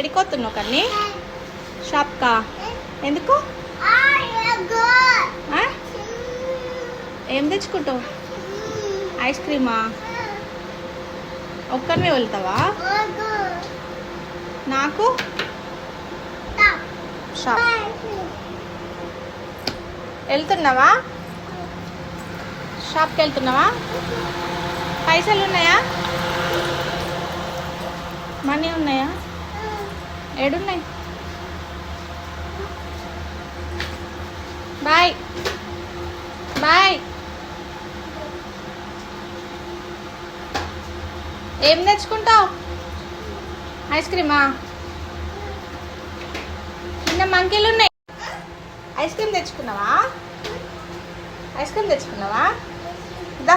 ఎడిపోతున్నావు కానీ షాప్కా ఎందుకు ఏం తెచ్చుకుంటావు? ఐస్ క్రీమా? ఒక్కరినే వెళ్తావా? నాకు షాప్ వెళ్తున్నావా? షాప్కి వెళ్తున్నావా? పైసలు ఉన్నాయా? మనీ ఉన్నాయా? ఏడున్నాయి? Bye bye. ఏం తెచ్చుకుంటావు? ఐస్ క్రీమా? చిన్న మంకీలు ఉన్నాయి. ఐస్ క్రీమ్ తెచ్చుకున్నావా? ఐస్ క్రీమ్ తెచ్చుకున్నావా? దా